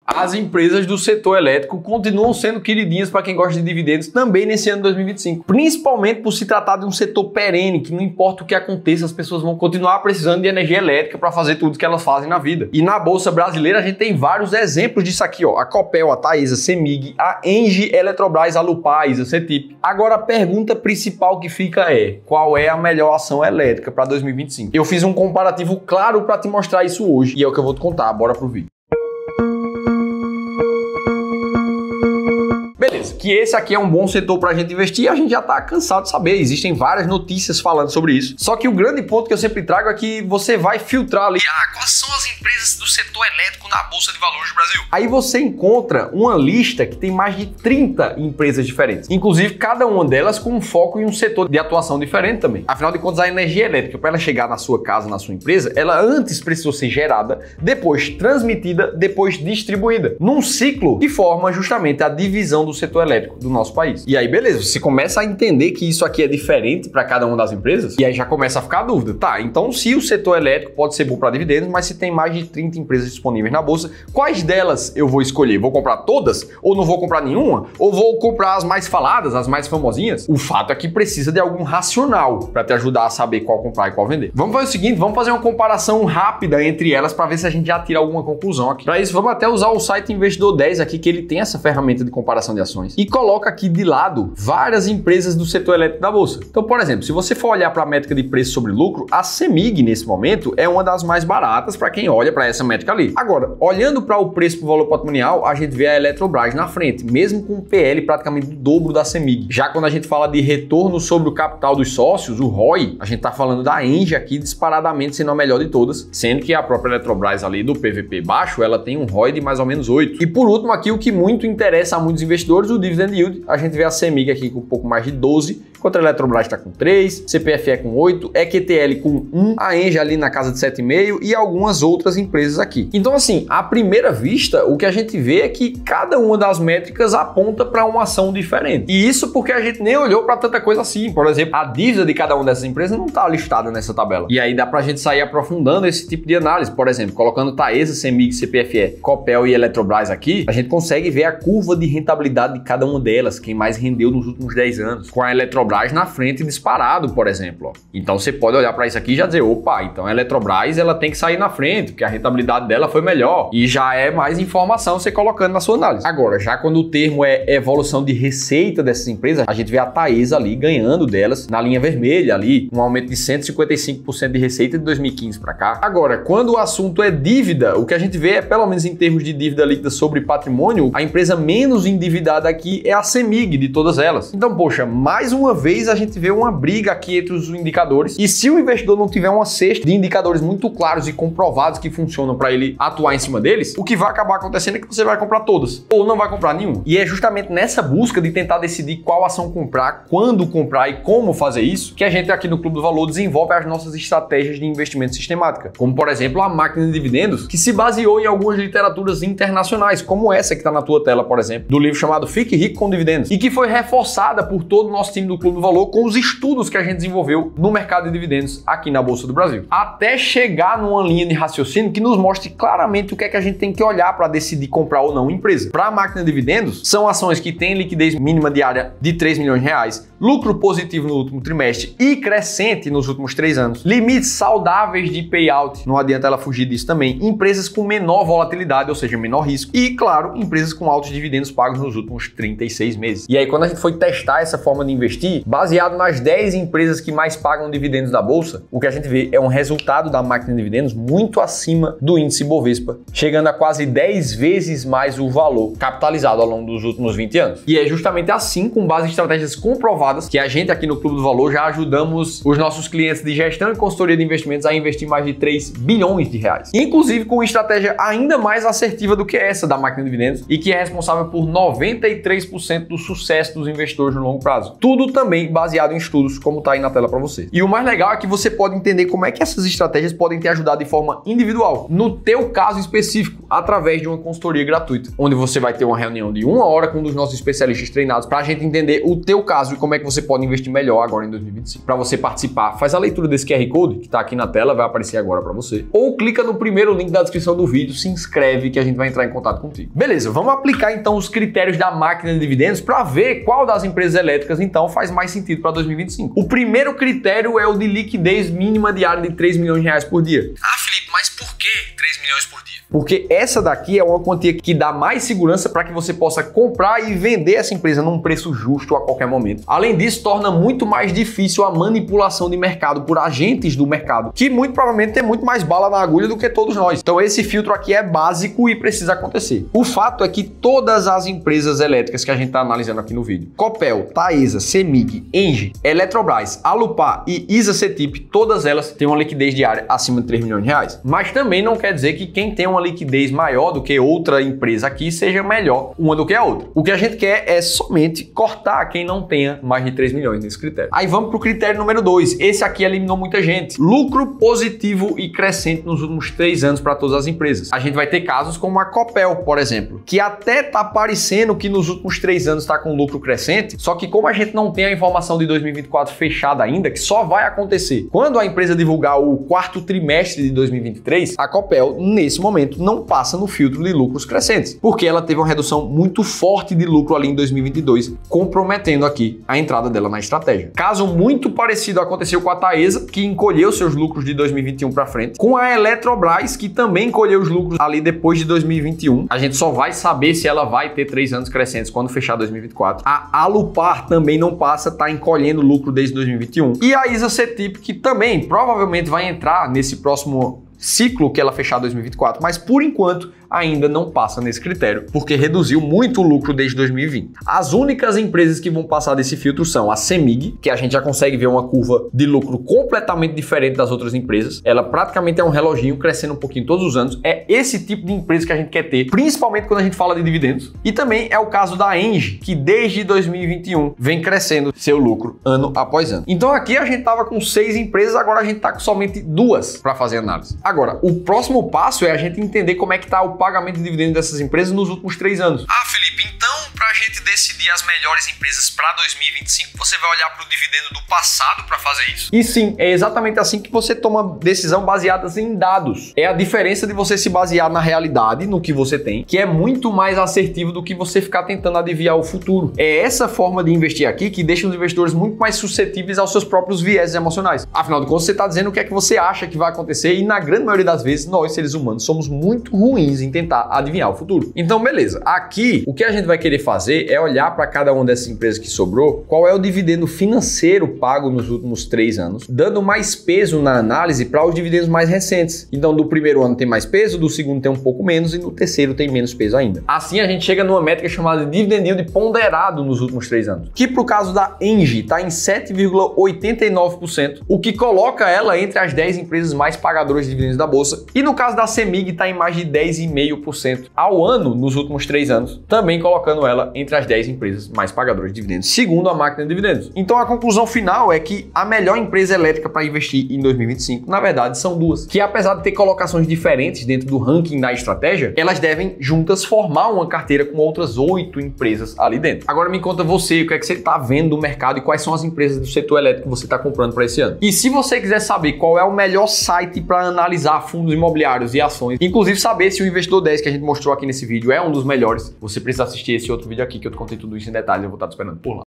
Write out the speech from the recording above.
As empresas do setor elétrico continuam sendo queridinhas para quem gosta de dividendos também nesse ano 2025, principalmente por se tratar de um setor perene, que não importa o que aconteça, as pessoas vão continuar precisando de energia elétrica para fazer tudo que elas fazem na vida. E na Bolsa Brasileira a gente tem vários exemplos disso aqui, ó. A Copel, a Taesa, a Cemig, a Engie, Eletrobras, a Lupar, a Cetip. Agora a pergunta principal que fica é: qual é a melhor ação elétrica para 2025? Eu fiz um comparativo claro para te mostrar isso hoje e é o que eu vou te contar. Bora pro vídeo. Beleza, que esse aqui é um bom setor para a gente investir, a gente já está cansado de saber, existem várias notícias falando sobre isso. Só que o grande ponto que eu sempre trago é que você vai filtrar ali, quais são as empresas do setor elétrico na Bolsa de Valores do Brasil? Aí você encontra uma lista que tem mais de 30 empresas diferentes, inclusive cada uma delas com um foco em um setor de atuação diferente também. Afinal de contas, a energia elétrica, para ela chegar na sua casa, na sua empresa, ela antes precisou ser gerada, depois transmitida, depois distribuída, num ciclo que forma justamente a divisão do setor elétrico do nosso país. E aí, beleza, você começa a entender que isso aqui é diferente para cada uma das empresas, e aí já começa a ficar a dúvida. Tá, então se o setor elétrico pode ser bom para dividendos, mas se tem mais de 30 empresas disponíveis na bolsa, quais delas eu vou escolher? Vou comprar todas? Ou não vou comprar nenhuma? Ou vou comprar as mais faladas, as mais famosinhas? O fato é que precisa de algum racional para te ajudar a saber qual comprar e qual vender. Vamos fazer o seguinte, vamos fazer uma comparação rápida entre elas para ver se a gente já tira alguma conclusão aqui. Para isso, vamos até usar o site Investidor 10 aqui, que ele tem essa ferramenta de comparação de ações e coloca aqui de lado várias empresas do setor elétrico da bolsa. Então, por exemplo, se você for olhar para a métrica de preço sobre lucro, a Cemig nesse momento é uma das mais baratas para quem olha para essa métrica ali. Agora, olhando para o preço por valor patrimonial, a gente vê a Eletrobras na frente, mesmo com o PL praticamente do dobro da Cemig. Já quando a gente fala de retorno sobre o capital dos sócios, o ROI, a gente está falando da Engie aqui disparadamente sendo a melhor de todas, sendo que a própria Eletrobras ali do PVP baixo, ela tem um ROI de mais ou menos 8. E por último aqui, o que muito interessa a muitos investidores, o dividend yield, a gente vê a Cemig aqui com um pouco mais de 12, enquanto a Eletrobras está com 3, CPFE com 8, EQTL com 1, a Engie ali na casa de 7,5 e algumas outras empresas aqui. Então assim, à primeira vista, o que a gente vê é que cada uma das métricas aponta para uma ação diferente. E isso porque a gente nem olhou para tanta coisa assim. Por exemplo, a dívida de cada uma dessas empresas não está listada nessa tabela. E aí dá para a gente sair aprofundando esse tipo de análise. Por exemplo, colocando Taesa, Cemig, CPFE, Copel e Eletrobras aqui, a gente consegue ver a curva de rentabilidade de cada uma delas, quem mais rendeu nos últimos 10 anos. Com a Eletrobras na frente disparado, por exemplo. Então você pode olhar para isso aqui e já dizer, opa, então a Eletrobras ela tem que sair na frente, porque a rentabilidade dela foi melhor. E já é mais informação você colocando na sua análise. Agora, já quando o termo é evolução de receita dessas empresas, a gente vê a Taesa ali ganhando delas na linha vermelha ali, um aumento de 155% de receita de 2015 para cá. Agora, quando o assunto é dívida, o que a gente vê é, pelo menos em termos de dívida líquida sobre patrimônio, a empresa menos endividada aqui é a Cemig de todas elas. Então, poxa, mais uma vez a gente vê uma briga aqui entre os indicadores, e se o investidor não tiver uma cesta de indicadores muito claros e comprovados que funcionam para ele atuar em cima deles, o que vai acabar acontecendo é que você vai comprar todas, ou não vai comprar nenhuma. E é justamente nessa busca de tentar decidir qual ação comprar, quando comprar e como fazer isso, que a gente aqui no Clube do Valor desenvolve as nossas estratégias de investimento sistemática, como por exemplo a máquina de dividendos, que se baseou em algumas literaturas internacionais, como essa que está na tua tela, por exemplo, do livro chamado Fique Rico com Dividendos, e que foi reforçada por todo o nosso time do Clube do Valor com os estudos que a gente desenvolveu no mercado de dividendos aqui na Bolsa do Brasil, até chegar numa linha de raciocínio que nos mostre claramente o que é que a gente tem que olhar para decidir comprar ou não empresa. Para a máquina de dividendos, são ações que têm liquidez mínima diária de 3 milhões de reais, lucro positivo no último trimestre e crescente nos últimos 3 anos, limites saudáveis de payout, não adianta ela fugir disso também, empresas com menor volatilidade, ou seja, menor risco, e claro, empresas com altos dividendos pagos nos últimos 36 meses. E aí quando a gente foi testar essa forma de investir, baseado nas 10 empresas que mais pagam dividendos da bolsa, o que a gente vê é um resultado da máquina de dividendos muito acima do índice Bovespa, chegando a quase 10 vezes mais o valor capitalizado ao longo dos últimos 20 anos. E é justamente assim, com base em estratégias comprovadas, que a gente aqui no Clube do Valor já ajudamos os nossos clientes de gestão e consultoria de investimentos a investir mais de 3 bilhões de reais. Inclusive com uma estratégia ainda mais assertiva do que essa da máquina de dividendos e que é responsável por 93% 3% do sucesso dos investidores no longo prazo. Tudo também baseado em estudos, como tá aí na tela para você. E o mais legal é que você pode entender como é que essas estratégias podem te ajudar de forma individual, no teu caso específico, através de uma consultoria gratuita, onde você vai ter uma reunião de 1 hora com um dos nossos especialistas treinados para a gente entender o teu caso e como é que você pode investir melhor agora em 2025. Para você participar, faz a leitura desse QR Code que tá aqui na tela, vai aparecer agora para você, ou clica no primeiro link da descrição do vídeo, se inscreve que a gente vai entrar em contato contigo. Beleza, vamos aplicar então os critérios da máquina de dividendos para ver qual das empresas elétricas então faz mais sentido para 2025. O primeiro critério é o de liquidez mínima diária de 3 milhões de reais por dia. Ah, Felipe, mas por que 3 milhões por dia? Porque essa daqui é uma quantia que dá mais segurança para que você possa comprar e vender essa empresa num preço justo a qualquer momento. Além disso, torna muito mais difícil a manipulação de mercado por agentes do mercado, que muito provavelmente tem muito mais bala na agulha do que todos nós. Então esse filtro aqui é básico e precisa acontecer. O fato é que todas as empresas elétricas que a gente está analisando aqui no vídeo, Copel, Taesa, Cemig, Engie, Eletrobras, Alupar e ISA-CETIP, todas elas têm uma liquidez diária acima de 3 milhões de reais. Mas também não quer dizer que quem tem uma liquidez maior do que outra empresa aqui seja melhor uma do que a outra. O que a gente quer é somente cortar quem não tenha mais de 3 milhões nesse critério. Aí vamos para o critério número 2. Esse aqui eliminou muita gente. Lucro positivo e crescente nos últimos 3 anos para todas as empresas. A gente vai ter casos como a Copel, por exemplo, que até tá parecendo que nos últimos 3 anos está com lucro crescente, só que como a gente não tem a informação de 2024 fechada ainda, que só vai acontecer quando a empresa divulgar o 4º trimestre de 2023, a Copel, nesse momento, não passa no filtro de lucros crescentes, porque ela teve uma redução muito forte de lucro ali em 2022, comprometendo aqui a entrada dela na estratégia. Caso muito parecido aconteceu com a Taesa, que encolheu seus lucros de 2021 para frente, com a Eletrobras, que também encolheu os lucros ali depois de 2021. A gente só vai saber se ela vai ter 3 anos crescentes quando fechar 2024. A Alupar também não passa, tá encolhendo lucro desde 2021. E a ISA-CETIP, que também provavelmente vai entrar nesse próximo ciclo que ela fechar 2024, mas por enquanto ainda não passa nesse critério, porque reduziu muito o lucro desde 2020. As únicas empresas que vão passar desse filtro são a Cemig, que a gente já consegue ver uma curva de lucro completamente diferente das outras empresas. Ela praticamente é um reloginho crescendo um pouquinho todos os anos. É esse tipo de empresa que a gente quer ter, principalmente quando a gente fala de dividendos. E também é o caso da Engie, que desde 2021 vem crescendo seu lucro ano após ano. Então aqui a gente estava com 6 empresas, agora a gente está com somente 2 para fazer análise. Agora, o próximo passo é a gente entender como é que está o pagamento de dividendos dessas empresas nos últimos 3 anos. Ah, Felipe, então para a gente decidir as melhores empresas para 2025, você vai olhar para o dividendo do passado para fazer isso? E sim, é exatamente assim que você toma decisão baseada em dados. É a diferença de você se basear na realidade, no que você tem, que é muito mais assertivo do que você ficar tentando adivinhar o futuro. É essa forma de investir aqui que deixa os investidores muito mais suscetíveis aos seus próprios vieses emocionais. Afinal de contas, você está dizendo o que é que você acha que vai acontecer e na grande maioria das vezes, nós, seres humanos, somos muito ruins em tentar adivinhar o futuro. Então, beleza. Aqui, o que a gente vai querer fazer é olhar para cada uma dessas empresas que sobrou, qual é o dividendo financeiro pago nos últimos 3 anos, dando mais peso na análise para os dividendos mais recentes. Então, do primeiro ano tem mais peso, do segundo tem um pouco menos e no terceiro tem menos peso ainda. Assim, a gente chega numa métrica chamada de dividend yield ponderado nos últimos 3 anos, que pro caso da Engie está em 7,89%, o que coloca ela entre as 10 empresas mais pagadoras de dividendos da bolsa. E no caso da Cemig está em mais de 10,5% ao ano nos últimos 3 anos, também colocando ela entre as 10 empresas mais pagadoras de dividendos, segundo a máquina de dividendos. Então a conclusão final é que a melhor empresa elétrica para investir em 2025, na verdade, são duas, que apesar de ter colocações diferentes dentro do ranking da estratégia, elas devem juntas formar uma carteira com outras 8 empresas ali dentro. Agora me conta você, o que é que você está vendo do mercado e quais são as empresas do setor elétrico que você está comprando para esse ano. E se você quiser saber qual é o melhor site para analisar fundos imobiliários e ações, inclusive saber se o Investidor 10 que a gente mostrou aqui nesse vídeo é um dos melhores, você precisa assistir esse outro vídeo aqui que eu te contei tudo isso em detalhes, eu vou estar te esperando por lá.